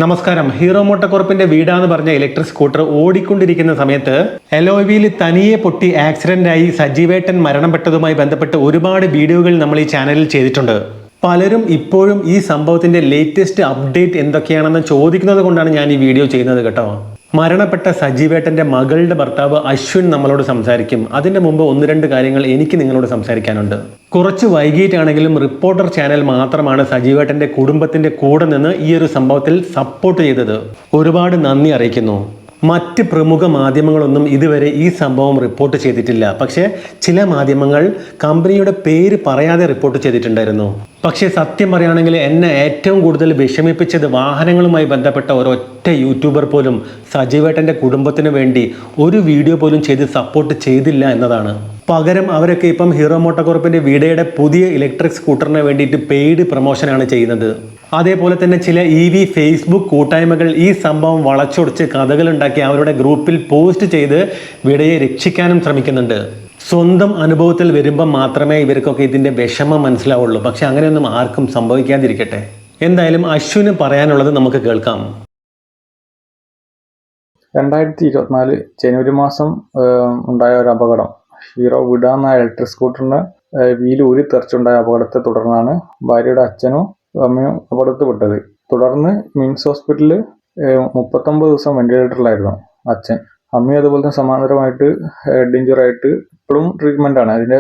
നമസ്കാരം. ഹീറോ മോട്ടോകോർപ്പിന്റെ വീടാന്ന് പറഞ്ഞ electric scooter ഓടിക്കൊണ്ടിരിക്കുന്ന സമയത്ത് എലോവിയിൽ തനിയെ പൊട്ടി ആക്സിഡന്റായി സജീവേട്ടൻ മരണപ്പെട്ടതുമായി ബന്ധപ്പെട്ട് ഒരുപാട് വീഡിയോകൾ നമ്മൾ ഈ ചാനലിൽ ചെയ്തിട്ടുണ്ട്. പലരും ഇപ്പോഴും ഈ സംഭവത്തിന്റെ ലേറ്റസ്റ്റ് അപ്ഡേറ്റ് എന്തൊക്കെയാണെന്ന് ചോദിക്കുന്നത് കൊണ്ടാണ് ഞാൻ ഈ വീഡിയോ ചെയ്യുന്നത് കേട്ടോ. മരണപ്പെട്ട സജീവേട്ടന്റെ മകളുടെ ഭർത്താവ് അശ്വിൻ നമ്മളോട് സംസാരിക്കും. അതിന്റെ മുമ്പ് ഒന്ന് രണ്ട് കാര്യങ്ങൾ എനിക്ക് നിങ്ങളോട് സംസാരിക്കാനുണ്ട്. കുറച്ച് വൈകിട്ടാണെങ്കിലും റിപ്പോർട്ടർ ചാനൽ മാത്രമാണ് സജീവേട്ടന്റെ കുടുംബത്തിന്റെ കൂടെ നിന്ന് ഈ ഒരു സംഭവത്തിൽ സപ്പോർട്ട് ചെയ്തത്. ഒരുപാട് നന്ദി അറിയിക്കുന്നു. മറ്റ് പ്രമുഖ മാധ്യമങ്ങളൊന്നും ഇതുവരെ ഈ സംഭവം റിപ്പോർട്ട് ചെയ്തിട്ടില്ല. പക്ഷേ ചില മാധ്യമങ്ങൾ കമ്പനിയുടെ പേര് പറയാതെ റിപ്പോർട്ട് ചെയ്തിട്ടുണ്ടായിരുന്നു. പക്ഷേ സത്യം പറയുകയാണെങ്കിൽ എന്നെ ഏറ്റവും കൂടുതൽ വിഷമിപ്പിച്ചത് വാഹനങ്ങളുമായി ബന്ധപ്പെട്ട ഒരൊറ്റ യൂട്യൂബർ പോലും സജീവേട്ടൻ്റെ കുടുംബത്തിന് വേണ്ടി ഒരു വീഡിയോ പോലും ചെയ്ത് സപ്പോർട്ട് ചെയ്തില്ല എന്നതാണ്. പകരം അവരൊക്കെ ഇപ്പം ഹീറോ മോട്ടോകോർപ്പിൻ്റെ വീടയുടെ പുതിയ ഇലക്ട്രിക് സ്കൂട്ടറിന് വേണ്ടിയിട്ട് പെയ്ഡ് പ്രൊമോഷനാണ് ചെയ്യുന്നത്. അതേപോലെ തന്നെ ചില ഫേസ്ബുക്ക് കൂട്ടായ്മകൾ ഈ സംഭവം വളച്ചൊടിച്ച് കഥകളുണ്ടാക്കി അവരുടെ ഗ്രൂപ്പിൽ പോസ്റ്റ് ചെയ്ത് വിടയെ രക്ഷിക്കാനും ശ്രമിക്കുന്നുണ്ട്. സ്വന്തം അനുഭവത്തിൽ വരുമ്പം മാത്രമേ ഇവർക്കൊക്കെ ഇതിൻ്റെ വിഷമം മനസ്സിലാവുള്ളൂ. പക്ഷെ അങ്ങനെയൊന്നും ആർക്കും സംഭവിക്കാതിരിക്കട്ടെ. എന്തായാലും അശ്വിന് പറയാനുള്ളത് നമുക്ക് കേൾക്കാം. 2024 ജനുവരി മാസം ഉണ്ടായ ഒരു അപകടം, ഹീറോ വിഡ എന്ന ഇലക്ട്രിക് സ്കൂട്ടറിന് വീല് ഊരി തെറിച്ചുണ്ടായ അപകടത്തെ തുടർന്നാണ് ഭാര്യയുടെ അച്ഛനും അമ്മയും അപകടത്തിൽപ്പെട്ടത്. തുടർന്ന് മിംസ് ഹോസ്പിറ്റലിൽ 39 ദിവസം വെന്റിലേറ്ററിലായിരുന്നു അച്ഛൻ. അമ്മയും അതുപോലെ തന്നെ സമാന്തരമായിട്ട് ഹെഡ് ഇഞ്ചുറി ആയിട്ട് ഇപ്പോഴും ട്രീറ്റ്മെൻ്റ് ആണ്. അതിൻ്റെ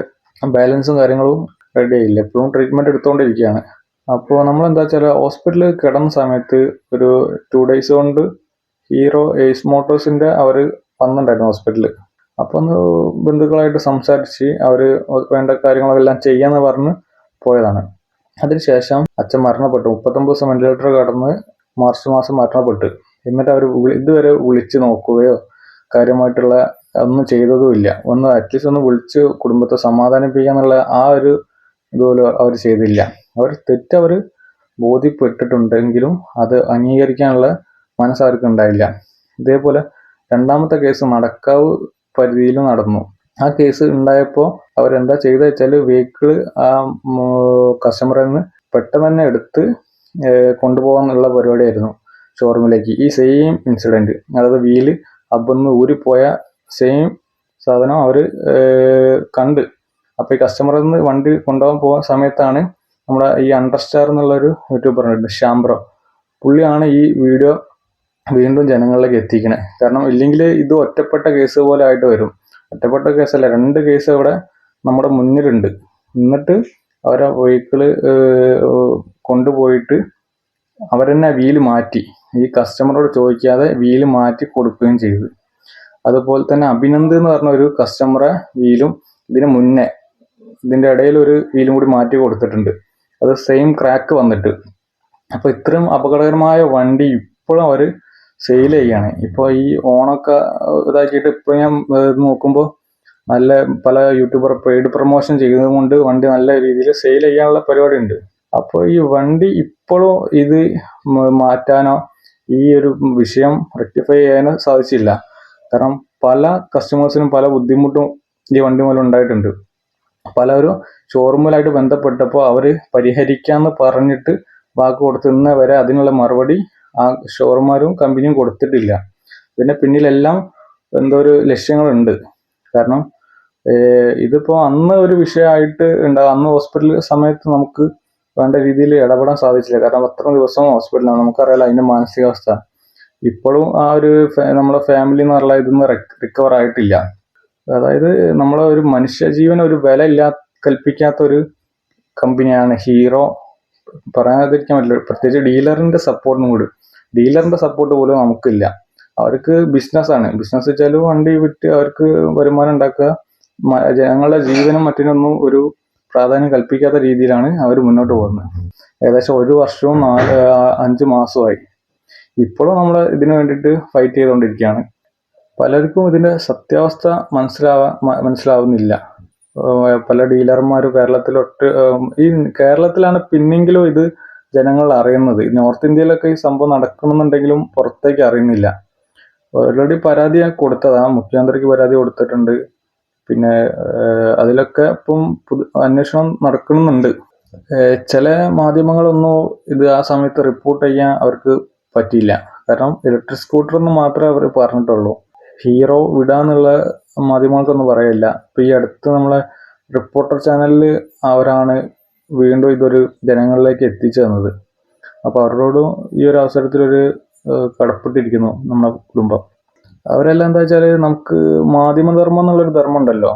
ബാലൻസും കാര്യങ്ങളും റെഡി ആയില്ല, എപ്പോഴും ട്രീറ്റ്മെൻറ്റ് എടുത്തുകൊണ്ടിരിക്കുകയാണ്. അപ്പോൾ നമ്മളെന്താ വെച്ചാൽ ഹോസ്പിറ്റലിൽ കിടന്ന സമയത്ത് ഒരു 2 days കൊണ്ട് ഹീറോ ഏസ് മോട്ടോഴ്സിൻ്റെ അവർ വന്നിട്ടുണ്ടായിരുന്നു ഹോസ്പിറ്റലിൽ. അപ്പോൾ ഒന്ന് ബന്ധുക്കളായിട്ട് സംസാരിച്ച് അവർ വേണ്ട കാര്യങ്ങളെല്ലാം ചെയ്യാന്ന് പറഞ്ഞ് പോയതാണ്. അതിനുശേഷം അച്ഛൻ മരണപ്പെട്ടു. 39 ദിവസം വെന്റിലേറ്റർ കടന്ന് മാർച്ച് മാസം മരണപ്പെട്ടു. എന്നിട്ട് അവർ ഇതുവരെ വിളിച്ച് നോക്കുകയോ കാര്യമായിട്ടുള്ള ഒന്നും ചെയ്തതുമില്ല. ഒന്ന് അറ്റ്ലീസ്റ്റ് ഒന്ന് വിളിച്ച് കുടുംബത്തെ സമാധാനിപ്പിക്കാന്നുള്ള ആ ഒരു ഇതുപോലും അവർ ചെയ്തില്ല. അവർ തെറ്റവർ ബോധ്യപ്പെട്ടിട്ടുണ്ടെങ്കിലും അത് അംഗീകരിക്കാനുള്ള മനസ്സ് അവർക്ക് ഉണ്ടായില്ല. ഇതേപോലെ രണ്ടാമത്തെ കേസ് നടക്കാവ് പരിധിയിൽ നടന്നു. ആ കേസ് ഉണ്ടായപ്പോൾ അവരെന്താ ചെയ്തത് വെച്ചാൽ വെഹിക്കിള് ആ കസ്റ്റമറിൽ നിന്ന് പെട്ടെന്ന് തന്നെ എടുത്ത് കൊണ്ടുപോകാനുള്ള പരിപാടിയായിരുന്നു ഷോറൂമിലേക്ക്. ഈ സെയിം ഇൻസിഡൻറ്റ്, അതായത് വീല് അബന്ന് ഊരിപ്പോയ സെയിം സാധനം അവർ കണ്ട്. അപ്പോൾ ഈ കസ്റ്റമറിൽ നിന്ന് വണ്ടി കൊണ്ടുപോകാൻ പോകുന്ന സമയത്താണ് നമ്മുടെ ഈ അണ്ടർസ്റ്റാർ എന്നുള്ളൊരു യൂട്യൂബർ ഉണ്ട്, ഷാംബ്രോ. പുള്ളിയാണ് ഈ വീഡിയോ വീണ്ടും ജനങ്ങളിലേക്ക് എത്തിക്കണേ. കാരണം ഇല്ലെങ്കിൽ ഇത് ഒറ്റപ്പെട്ട കേസ് പോലെ ആയിട്ട് വരും. ഒറ്റപ്പെട്ട കേസല്ല, 2 കേസ് അവിടെ നമ്മുടെ മുന്നിലുണ്ട്. എന്നിട്ട് അവരെ വെഹിക്കിള് കൊണ്ടുപോയിട്ട് അവരെന്നെ വീല് മാറ്റി, ഈ കസ്റ്റമറോട് ചോദിക്കാതെ വീല് മാറ്റി കൊടുക്കുകയും ചെയ്തു. അതുപോലെ തന്നെ അഭിനന്ദ് എന്ന് പറഞ്ഞ ഒരു കസ്റ്റമറെ വീലും ഇതിന് മുന്നേ ഇതിൻ്റെ ഇടയിൽ ഒരു വീലും കൂടി മാറ്റി കൊടുത്തിട്ടുണ്ട്. അത് സെയിം ക്രാക്ക് വന്നിട്ട്. അപ്പോൾ ഇത്രയും അപകടകരമായ വണ്ടി ഇപ്പോഴും അവർ സെയിൽ ചെയ്യാണ്. ഇപ്പോൾ ഈ ഓണൊക്കെ ഇതാക്കിയിട്ട് ഇപ്പോൾ ഞാൻ നോക്കുമ്പോൾ നല്ല പല യൂട്യൂബർ പെയ്ഡ് പ്രൊമോഷൻ ചെയ്യുന്നത് കൊണ്ട് വണ്ടി നല്ല രീതിയിൽ സെയിൽ ചെയ്യാനുള്ള പരിപാടി ഉണ്ട്. അപ്പോൾ ഈ വണ്ടി ഇപ്പോഴും ഇത് മാറ്റാനോ ഈ ഒരു വിഷയം റെക്ടിഫൈ ചെയ്യാനോ സാധിച്ചില്ല. കാരണം പല കസ്റ്റമേഴ്സിനും പല ബുദ്ധിമുട്ടും ഈ വണ്ടി മൂലം ഉണ്ടായിട്ടുണ്ട്. പലരും ഷോറൂമിലായിട്ട് ബന്ധപ്പെട്ടപ്പോൾ അവർ പരിഹരിക്കാമെന്ന് പറഞ്ഞിട്ട് വാക്ക് കൊടുത്ത് ഇന്ന് വരെ അതിനുള്ള മറുപടി ആ ഷോറൂമാരും കമ്പനിയും കൊടുത്തിട്ടില്ല. ഇതിൻ്റെ പിന്നിലെല്ലാം എന്തോ ഒരു ലക്ഷ്യങ്ങളുണ്ട്. കാരണം ഇതിപ്പോൾ അന്ന് ഒരു വിഷയമായിട്ട് ഉണ്ടാകും. അന്ന് ഹോസ്പിറ്റൽ സമയത്ത് നമുക്ക് വേണ്ട രീതിയിൽ ഇടപെടാൻ സാധിച്ചില്ല. കാരണം അത്ര ദിവസം ഹോസ്പിറ്റലാണ്, നമുക്കറിയാലോ അതിൻ്റെ മാനസികാവസ്ഥ. ഇപ്പോഴും ആ ഒരു നമ്മളെ ഫാമിലി എന്ന് പറഞ്ഞാൽ ഇതൊന്നും റിക്കവർ ആയിട്ടില്ല. അതായത് നമ്മളെ ഒരു മനുഷ്യജീവന ഒരു വില കൽപ്പിക്കാത്ത ഒരു കമ്പനിയാണ് ഹീറോ. പറയാതിരിക്കാൻ പറ്റില്ല. പ്രത്യേകിച്ച് ഡീലറിൻ്റെ സപ്പോർട്ടും കൂടി. ഡീലറിൻ്റെ സപ്പോർട്ട് പോലും നമുക്കില്ല. അവർക്ക് ബിസിനസ്സാണ്. ബിസിനസ് വെച്ചാൽ വണ്ടി വിറ്റ് അവർക്ക് വരുമാനം ഉണ്ടാക്കുക. ജനങ്ങളുടെ ജീവനും മറ്റിനൊന്നും ഒരു പ്രാധാന്യം കൽപ്പിക്കാത്ത രീതിയിലാണ് അവർ മുന്നോട്ട് പോകുന്നത്. ഏകദേശം 1 വർഷവും 5 മാസമായി. ഇപ്പോഴും നമ്മൾ ഇതിനു വേണ്ടിയിട്ട് ഫൈറ്റ് ചെയ്തുകൊണ്ടിരിക്കുകയാണ്. പലർക്കും ഇതിൻ്റെ സത്യാവസ്ഥ മനസ്സിലാവുന്നില്ല. പല ഡീലർമാരും ഈ കേരളത്തിലാണ് പിന്നെങ്കിലും ഇത് ജനങ്ങൾ അറിയുന്നത്. നോർത്ത് ഇന്ത്യയിലൊക്കെ ഈ സംഭവം നടക്കണമെന്നുണ്ടെങ്കിലും പുറത്തേക്ക് അറിയുന്നില്ല. ഓൾറെഡി പരാതി കൊടുത്തതാണ്, മുഖ്യമന്ത്രിക്ക് പരാതി കൊടുത്തിട്ടുണ്ട്. പിന്നെ അതിലൊക്കെ ഇപ്പം അന്വേഷണം നടക്കുന്നുണ്ട്. ചില മാധ്യമങ്ങളൊന്നും ഇത് ആ സമയത്ത് റിപ്പോർട്ട് ചെയ്യാൻ അവർക്ക് പറ്റിയില്ല. കാരണം ഇലക്ട്രിക് സ്കൂട്ടർ എന്ന് മാത്രമേ അവർ പറഞ്ഞിട്ടുള്ളൂ. ഹീറോ വിടാന്നുള്ള മാധ്യമങ്ങൾക്കൊന്നും പറയില്ല. ഇപ്പം ഈ അടുത്ത് നമ്മളെ റിപ്പോർട്ടർ ചാനലിൽ അവരാണ് വീണ്ടും ഇതൊരു ജനങ്ങളിലേക്ക് എത്തിച്ചു തന്നത്. അപ്പോൾ അവരോടും ഈ ഒരു അവസരത്തിലൊരു കടപ്പെട്ടിരിക്കുന്നു നമ്മുടെ കുടുംബം. അവരെല്ലാം എന്താ വെച്ചാൽ, നമുക്ക് മാധ്യമധർമ്മം എന്നുള്ളൊരു ധർമ്മം ഉണ്ടല്ലോ,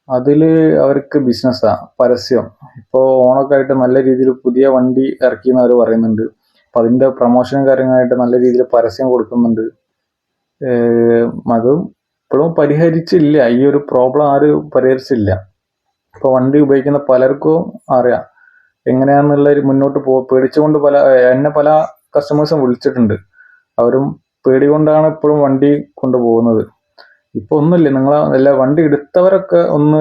അതിൽ അവർക്ക് ബിസിനസ്സാണ്, പരസ്യം. ഇപ്പോൾ ഓണൊക്കെ ആയിട്ട് നല്ല രീതിയിൽ പുതിയ വണ്ടി ഇറക്കിയെന്ന് അവർ പറയുന്നുണ്ട്. അപ്പം അതിൻ്റെ പ്രൊമോഷനും കാര്യങ്ങളായിട്ട് നല്ല രീതിയിൽ പരസ്യം കൊടുക്കുന്നുണ്ട്. അതും ഇപ്പോഴും പരിഹരിച്ചില്ല, ഈ ഒരു പ്രോബ്ലം ആരും പരിഹരിച്ചില്ല. ഇപ്പോൾ വണ്ടി ഉപയോഗിക്കുന്ന പലർക്കും അറിയാം എങ്ങനെയാണെന്നുള്ളൊരു മുന്നോട്ട് പേടിച്ചുകൊണ്ട് എന്നെ പല കസ്റ്റമേഴ്സും വിളിച്ചിട്ടുണ്ട്. അവരും പേടി കൊണ്ടാണ് ഇപ്പോഴും വണ്ടി കൊണ്ടുപോകുന്നത്. ഇപ്പോൾ ഒന്നുമില്ല, നിങ്ങൾ വണ്ടി എടുത്തവരൊക്കെ ഒന്ന്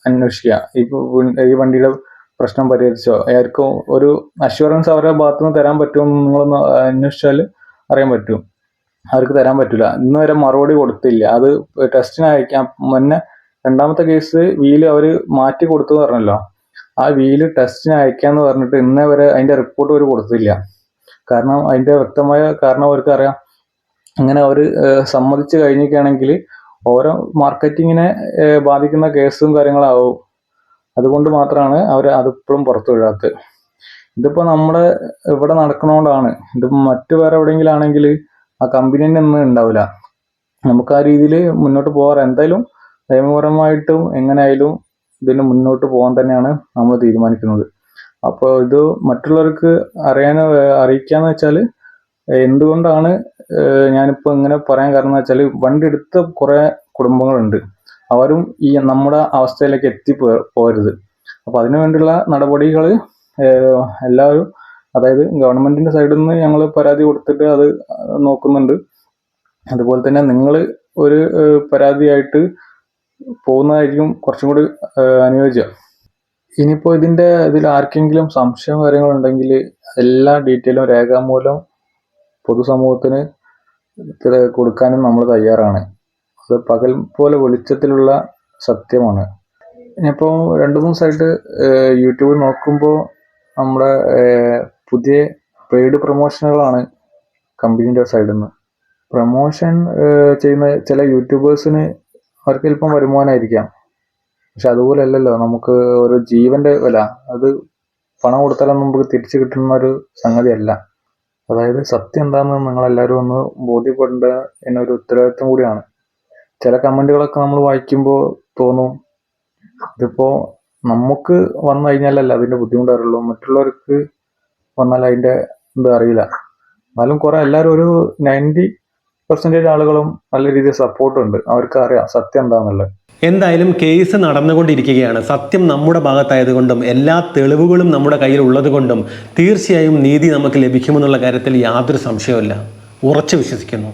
അന്വേഷിക്കുക. ഈ വണ്ടിയുടെ പ്രശ്നം പരിഹരിച്ചോ, ആർക്കും ഒരു അഷ്വറൻസ് അവരുടെ ഭാഗത്തു നിന്ന് തരാൻ പറ്റുമെന്ന് നിങ്ങളൊന്ന് അന്വേഷിച്ചാൽ അറിയാൻ പറ്റും. അവർക്ക് തരാൻ പറ്റില്ല, ഇന്ന് വരെ മറുപടി കൊടുത്തില്ല. അത് ടെസ്റ്റിന് അയക്കാം. മുന്നേ രണ്ടാമത്തെ കേസ് വീല് അവർ മാറ്റി കൊടുത്തു പറഞ്ഞല്ലോ, ആ വീല് ടെസ്റ്റിന് അയക്കാന്ന് പറഞ്ഞിട്ട് ഇന്നേ വരെ അതിൻ്റെ റിപ്പോർട്ട് അവർ കൊടുത്തില്ല. കാരണം അതിൻ്റെ വ്യക്തമായ കാരണം അവർക്ക് അറിയാം. അങ്ങനെ അവർ സമ്മതിച്ച് കഴിഞ്ഞിരിക്കുകയാണെങ്കിൽ ഓരോ മാർക്കറ്റിങ്ങിനെ ബാധിക്കുന്ന കേസും കാര്യങ്ങളാവും. അതുകൊണ്ട് മാത്രമാണ് അവർ അതിപ്പോഴും പുറത്തു വിടാത്തത്. ഇതിപ്പോൾ നമ്മുടെ ഇവിടെ നടക്കണോണ്ടാണ്. ഇത് മറ്റു വേറെ എവിടെയെങ്കിലും ആണെങ്കിൽ ആ കമ്പനീൻ്റെ ഒന്നും ഉണ്ടാവില്ല. നമുക്ക് ആ രീതിയിൽ മുന്നോട്ട് പോകാറ്. എന്തായാലും നിയമപരമായിട്ടും എങ്ങനെയായാലും ഇതിന് മുന്നോട്ട് പോകാൻ തന്നെയാണ് നമ്മൾ തീരുമാനിക്കുന്നത്. അപ്പോൾ ഇത് മറ്റുള്ളവർക്ക് അറിയിക്കാന്ന് വെച്ചാൽ, എന്തുകൊണ്ടാണ് ഞാനിപ്പോൾ ഇങ്ങനെ പറയാൻ കാരണം എന്ന് വെച്ചാൽ, വണ്ടി എടുത്ത കുറേ കുടുംബങ്ങളുണ്ട്. അവരും ഈ നമ്മുടെ അവസ്ഥയിലേക്ക് പോരുത്. അപ്പോൾ അതിനു വേണ്ടിയുള്ള നടപടികൾ എല്ലാവരും, അതായത് ഗവൺമെൻറ്റിൻ്റെ സൈഡിൽ നിന്ന് ഞങ്ങൾ പരാതി കൊടുത്തിട്ട് അത് നോക്കുന്നുണ്ട്. അതുപോലെ തന്നെ നിങ്ങൾ ഒരു പരാതിയായിട്ട് പോകുന്നതായിരിക്കും കുറച്ചും കൂടി അനുയോജ്യം. ഇനിയിപ്പോൾ ഇതിൽ ആർക്കെങ്കിലും സംശയം കാര്യങ്ങളുണ്ടെങ്കിൽ എല്ലാ ഡീറ്റെയിലും രേഖാമൂലം പൊതുസമൂഹത്തിന് കൊടുക്കാനും നമ്മൾ തയ്യാറാണ്. അത് പകൽ പോലെ വെളിച്ചത്തിലുള്ള സത്യമാണ്. ഇനിയിപ്പോൾ 2-3 ദിവസമായിട്ട് യൂട്യൂബിൽ നോക്കുമ്പോൾ നമ്മുടെ പുതിയ പെയ്ഡ് പ്രൊമോഷനുകളാണ് കമ്പനീൻ്റെ സൈഡിൽ നിന്ന്. പ്രൊമോഷൻ ചെയ്യുന്ന ചില യൂട്യൂബേഴ്സിന് അവർക്ക് ചിലപ്പം വരുമാനമായിരിക്കാം. പക്ഷെ അതുപോലെ അല്ലല്ലോ നമുക്ക് ഒരു ജീവൻ്റെ വില. അത് പണം കൊടുത്താലൊന്നും നമുക്ക് തിരിച്ചു കിട്ടുന്ന ഒരു സംഗതിയല്ല. അതായത് സത്യം എന്താണെന്ന് നിങ്ങളെല്ലാവരും ഒന്ന് ബോധ്യപ്പെടേണ്ട എന്നൊരു ഉത്തരവാദിത്വം കൂടിയാണ്. ചില കമൻറ്റുകളൊക്കെ നമ്മൾ വായിക്കുമ്പോൾ തോന്നും, ഇതിപ്പോൾ നമുക്ക് വന്നു കഴിഞ്ഞാലല്ല അതിൻ്റെ ബുദ്ധിമുട്ട് അറിയുള്ളൂ, മറ്റുള്ളവർക്ക് വന്നാൽ അതിൻ്റെ ഇത് അറിയില്ല. എന്നാലും എല്ലാവരും ഒരു 90% ആളുകളും നല്ല രീതിയിൽ സപ്പോർട്ടുണ്ട്. അവർക്ക് അറിയാം സത്യം എന്താണെന്നുള്ളത്. എന്തായാലും കേസ് നടന്നുകൊണ്ടിരിക്കുകയാണ്. സത്യം നമ്മുടെ ഭാഗത്തായതുകൊണ്ടും എല്ലാ തെളിവുകളും നമ്മുടെ കയ്യിൽ ഉള്ളത് കൊണ്ടും തീർച്ചയായും നീതി നമുക്ക് ലഭിക്കുമെന്നുള്ള കാര്യത്തിൽ യാതൊരു സംശയവുമില്ല. ഉറച്ചു വിശ്വസിക്കുന്നു.